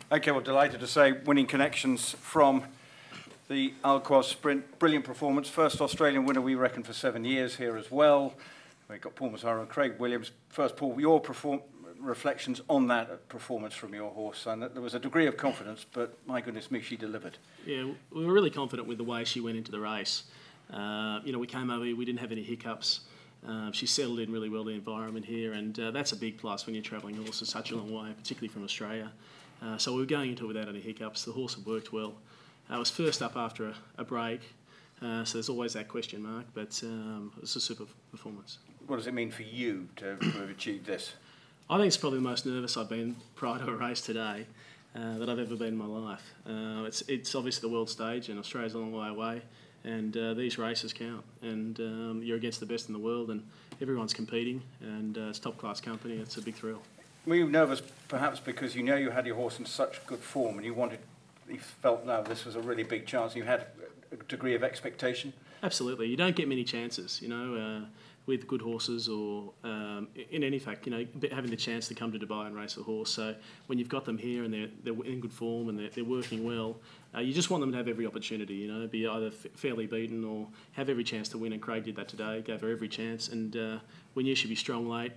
Okay, well, delighted to say winning connections from the Alquoz Sprint. Brilliant performance. First Australian winner, we reckon, for 7 years here as well. We've got Paul Messara and Craig Williams. First, Paul, your reflections on that performance from your horse. And there was a degree of confidence, but my goodness me, she delivered. Yeah, we were really confident with the way she went into the race. We came over here, we didn't have any hiccups. She settled in really well the environment here, and that's a big plus when you're travelling horses such a long way, particularly from Australia. So we were going into it without any hiccups. The horse had worked well. I was first up after a break, so there's always that question mark, but it was a super performance. What does it mean for you to have achieved this? I think it's probably the most nervous I've been prior to a race today that I've ever been in my life. It's obviously the world stage, and Australia's a long way away, and these races count, and you're against the best in the world, and everyone's competing, and it's top-class company. It's a big thrill. Were you nervous perhaps because you had your horse in such good form and you felt, no, this was a really big chance, and you had a degree of expectation? Absolutely. You don't get many chances, with good horses or in any fact, having the chance to come to Dubai and race a horse. So when you've got them here and they're in good form and they're working well, you just want them to have every opportunity, be either fairly beaten or have every chance to win. And Craig did that today, gave her every chance, and we knew she'd be strong late,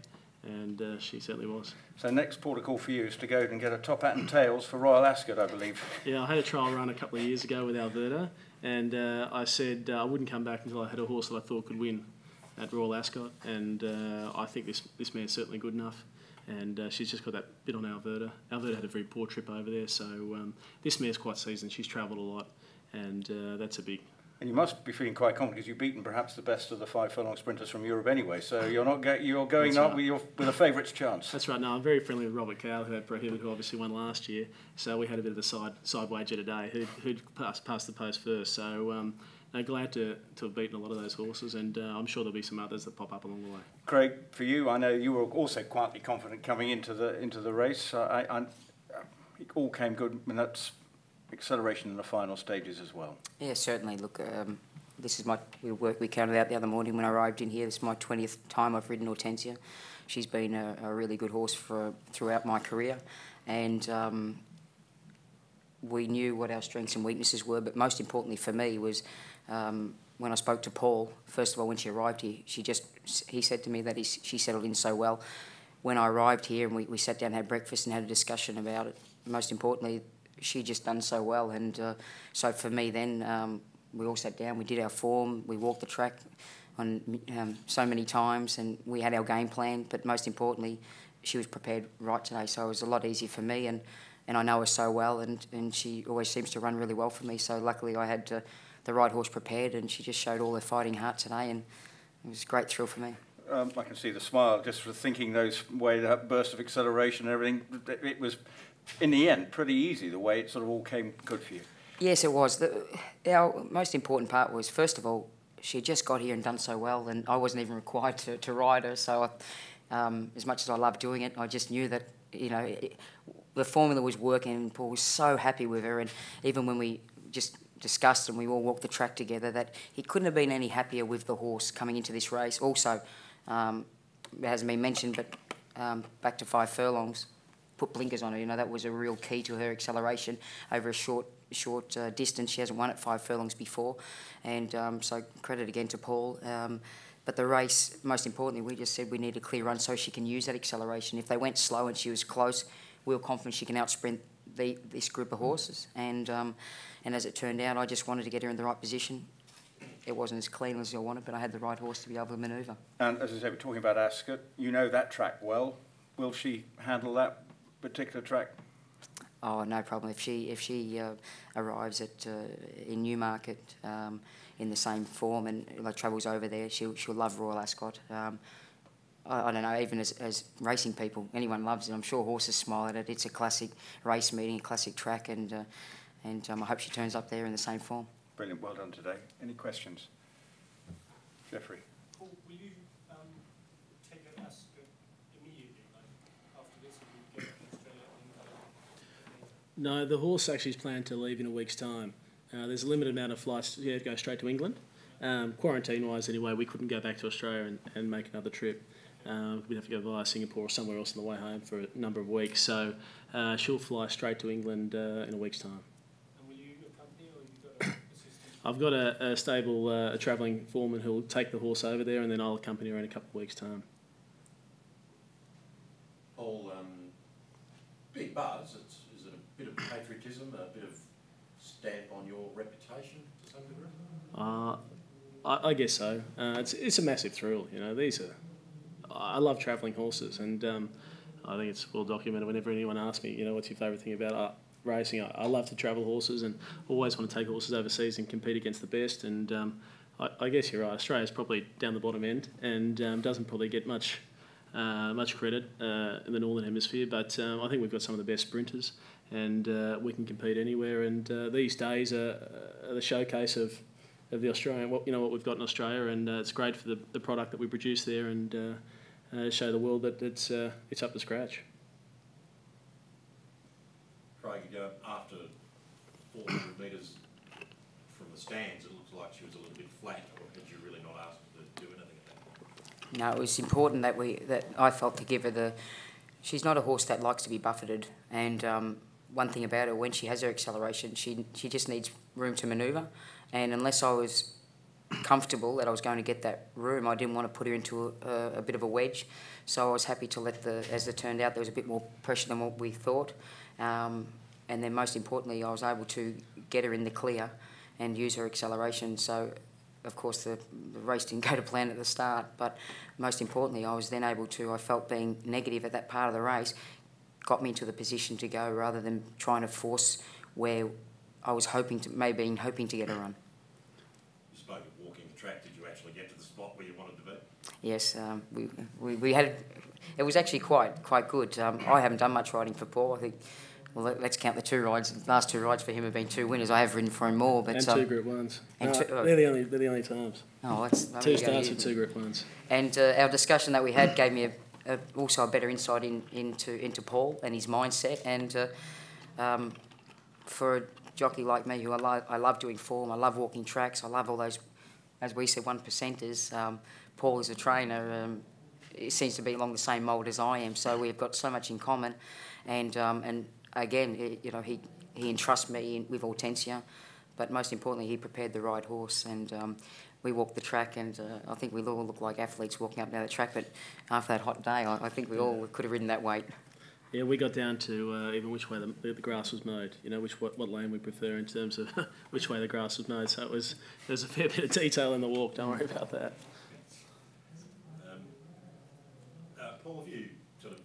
and she certainly was. So next port of call for you is to go and get a top hat and tails for Royal Ascot, I believe. Yeah, I had a trial run a couple of years ago with Alberta, and I said I wouldn't come back until I had a horse that I thought could win at Royal Ascot, and I think this mare's certainly good enough, and she's just got that bit on Alberta. Alberta had a very poor trip over there, so this mare's quite seasoned. She's travelled a lot, and that's a big... And you must be feeling quite confident because you've beaten perhaps the best of the 5 furlong sprinters from Europe anyway. So you're going up with a favourite's chance. That's right. No, I'm very friendly with Robert Cowell, who had Prohibit, who obviously won last year. So we had a bit of a side wager today. Who'd passed the post first. So glad to have beaten a lot of those horses, and I'm sure there'll be some others that pop up along the way. Craig, for you, I know you were also quietly confident coming into the race. It all came good, and that's acceleration in the final stages as well. Yeah, certainly. Look, this is we counted out the other morning when I arrived in here. This is my 20th time I've ridden Hortensia. She's been a really good horse throughout my career, and we knew what our strengths and weaknesses were. But most importantly for me was when I spoke to Paul. First of all, when she arrived here, he said to me that she settled in so well. When I arrived here and we sat down and had breakfast and had a discussion about it, most importantly, she just done so well, and so for me then we all sat down, we did our form, we walked the track on so many times, and we had our game plan, but most importantly she was prepared right today, so it was a lot easier for me, and I know her so well, and she always seems to run really well for me, so luckily I had the right horse prepared, and she just showed all her fighting heart today, and it was a great thrill for me. I can see the smile just for thinking that burst of acceleration and everything. It was, in the end, pretty easy, the way it sort of all came good for you. Yes, it was. Our most important part was, first of all, she just got here and done so well, and I wasn't even required to ride her, so as much as I love doing it, I just knew that, the formula was working, and Paul was so happy with her, and even when we just discussed and we all walked the track together, that he couldn't have been any happier with the horse coming into this race. Also, it hasn't been mentioned, but back to 5 furlongs, put blinkers on her. That was a real key to her acceleration over a short distance. She hasn't won at 5 furlongs before, and so credit again to Paul. But the race, most importantly, we just said we need a clear run so she can use that acceleration. If they went slow and she was close, we were confident she can outsprint this group of horses. And as it turned out, I just wanted to get her in the right position. It wasn't as clean as I wanted, but I had the right horse to be able to manoeuvre. And as I say, we're talking about Ascot. You know that track well. Will she handle that particular track? Oh, no problem. If she arrives in Newmarket in the same form and travels over there, she'll love Royal Ascot. I don't know, even as racing people, anyone loves it. I'm sure horses smile at it. It's a classic race meeting, a classic track, and I hope she turns up there in the same form. Brilliant, well done today. Any questions? Jeffrey? Paul, will you take an Ascot immediately, after this, will you go to Australia and No, the horse actually is planned to leave in a week's time. There's a limited amount of flights to go straight to England. Quarantine-wise anyway, we couldn't go back to Australia and make another trip. We'd have to go via Singapore or somewhere else on the way home for a number of weeks. So she'll fly straight to England in a week's time. And will you accompany, or have you got an assistant? I've got a stable, a travelling foreman who'll take the horse over there, and then I'll accompany her in a couple of weeks' time. Paul, big buzz. Is it a bit of patriotism, a bit of stamp on your reputation to some degree? I guess so. It's a massive thrill. You know, I love travelling horses, and I think it's well documented. Whenever anyone asks me, you know, what's your favourite thing about racing, I love to travel horses and always want to take horses overseas and compete against the best. And I guess you're right. Australia's probably down the bottom end and doesn't probably get much credit in the Northern Hemisphere, but I think we've got some of the best sprinters, and we can compete anywhere. And these days are the showcase of the Australian, what we've got in Australia, and it's great for the product that we produce there, and show the world that it's up to scratch. Craig, after 400 metres from the stands, it looks like she was a little bit flat, or had you really not asked her to do anything at that point? No, it was important that I felt to give her she's not a horse that likes to be buffeted, and one thing about her, when she has her acceleration, she just needs room to manoeuvre, and unless I was comfortable that I was going to get that room, I didn't want to put her into a bit of a wedge, so I was happy to as it turned out, there was a bit more pressure than what we thought, and then most importantly, I was able to get her in the clear and use her acceleration. So of course the race didn't go to plan at the start, but most importantly I was then able to, I felt being negative at that part of the race got me into the position to go, rather than trying to force where I was hoping to get a run. You spoke of walking the track. Did you actually get to the spot where you wanted to be? Yes, we had. It was actually quite good. I haven't done much riding for Paul. I think. Well, let's count the two rides. The last two rides for him have been two winners. I have ridden for him more, but and two Group 1s. And they're the only times. Oh, that's two starts with two Group 1s. And our discussion that we had gave me also a better insight into Paul and his mindset. And for a jockey like me, who I love doing form, I love walking tracks, I love all those, as we said, 1%ers. Paul is a trainer. It seems to be along the same mould as I am, so we've got so much in common. And again, you know, he entrusts me with Hortensia, but most importantly, he prepared the right horse, and we walked the track, and I think we all look like athletes walking up and down the track, but after that hot day, I think we all could have ridden that weight. Yeah, we got down to even which way the grass was mowed, you know, what lane we prefer in terms of which way the grass was mowed, so there's a fair bit of detail in the walk, don't worry about that. Paul, have you sort of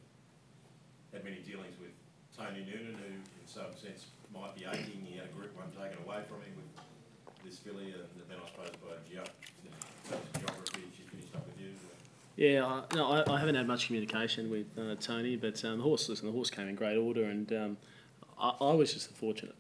had many dealings with Tony Noonan, who in some sense might be aching? He had a Group 1 taken away from him with this filly, and then I suppose by geography she finished up with you. Yeah, no, I haven't had much communication with Tony, but the horse came in great order, and I was just a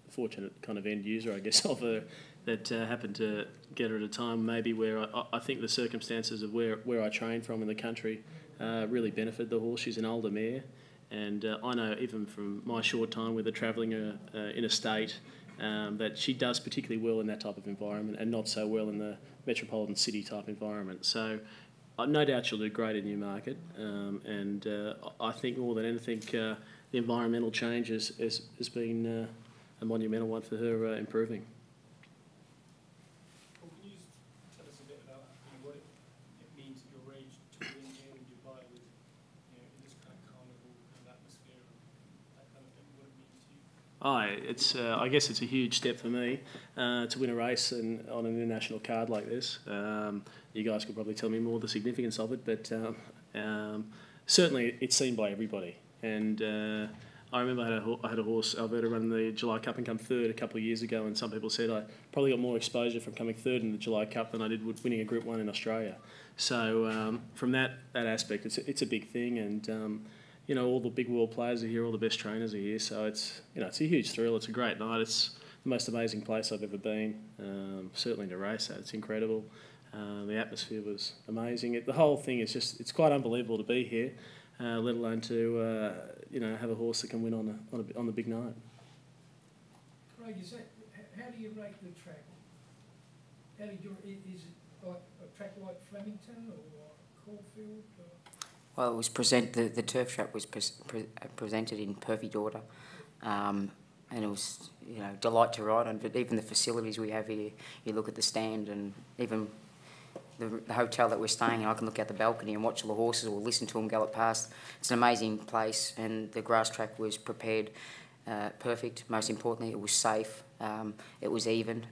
fortunate kind of end user, I guess, of her, that happened to get her at a time maybe where I think the circumstances of where I trained from in the country really benefited the horse. She's an older mare, and I know even from my short time with her travelling in a state that she does particularly well in that type of environment and not so well in the metropolitan city type environment. So no doubt she'll do great in Newmarket, and I think more than anything the environmental change has been a monumental one for her improving. Well, can you tell us a bit about what it means at your age to win here in Dubai with, you know, in this kind of carnival kind of atmosphere and that kind of thing, what it means to you? I guess it's a huge step for me to win a race on an international card like this. You guys could probably tell me more the significance of it, but certainly it's seen by everybody. And I remember I had a horse, Alberta, run the July Cup and come third a couple of years ago, and some people said I probably got more exposure from coming third in the July Cup than I did winning a Group 1 in Australia. So from that aspect, it's a big thing, and you know, all the big world players are here, all the best trainers are here, so it's a huge thrill. It's a great night. It's the most amazing place I've ever been. Certainly to race at, it's incredible. The atmosphere was amazing. The whole thing is it's quite unbelievable to be here, let alone to have a horse that can win on the big night. Craig, how do you rate the track? Is it like a track like Flemington or Caulfield? Well, it was the turf track was presented in perfect order, and it was, you know, delight to ride on. But even the facilities we have here, you look at the stand, and even the hotel that we're staying in, I can look out the balcony and watch all the horses or listen to them gallop past. It's an amazing place, and the grass track was prepared perfect. Most importantly, it was safe. It was even,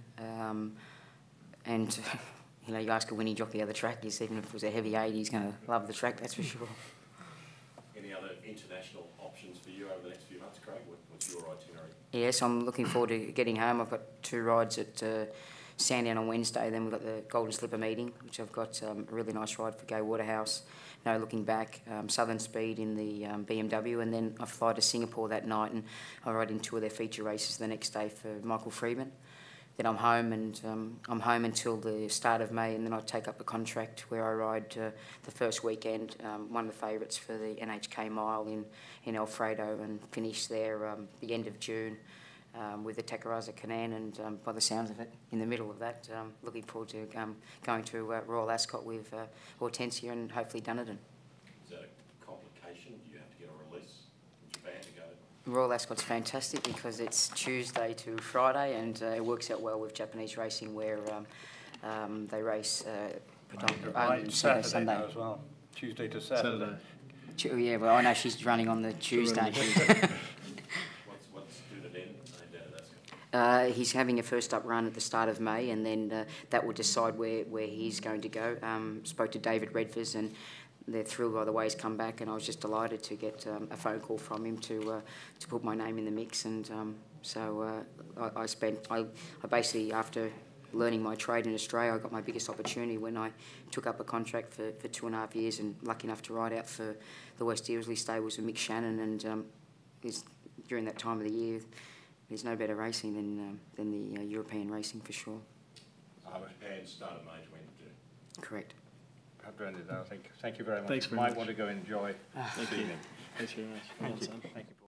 and you know, you ask a winning jockey how the track is, even if it was a heavy 80, he's going to love the track, that's for sure. Any other international options for you over the next few months, Craig? What's your itinerary? Yes, I'm looking forward to getting home. I've got 2 rides at Sandown on Wednesday, then we've got the Golden Slipper meeting, which I've got a really nice ride for Gay Waterhouse. No Looking Back, Southern Speed in the BMW, and then I fly to Singapore that night and I ride in 2 of their feature races the next day for Michael Freeman. Then I'm home, and I'm home until the start of May, and then I take up a contract where I ride the first weekend, one of the favourites for the NHK Mile in Alfredo, and finish there the end of June with the Takaraza Canaan, and by the sounds of it, in the middle of that, looking forward to going to Royal Ascot with Hortensia and hopefully Dunedin. Is that a complication? Do you have to get a release from Japan to go? Royal Ascot's fantastic because it's Tuesday to Friday, and it works out well with Japanese racing, where they race predominantly Saturday Sunday. now as well. Tuesday to Saturday. Yeah, well, I know she's running on the Tuesday. What's Dunedin named out of Ascot? He's having a first up run at the start of May, and then that will decide where he's going to go. Spoke to David Redfers, and they're thrilled by the way he's come back, and I was just delighted to get a phone call from him to put my name in the mix. And so I basically, after learning my trade in Australia, I got my biggest opportunity when I took up a contract for 2.5 years, and lucky enough to ride out for the West Earsley stables with Mick Shannon, and during that time of the year, there's no better racing than the European racing for sure. And start of May 22. Correct. Brendan, I think. Thank you very much. Thanks very you might much. want to go enjoy Thank this you. evening. Thanks very much. Thank Well you. done. Thank you.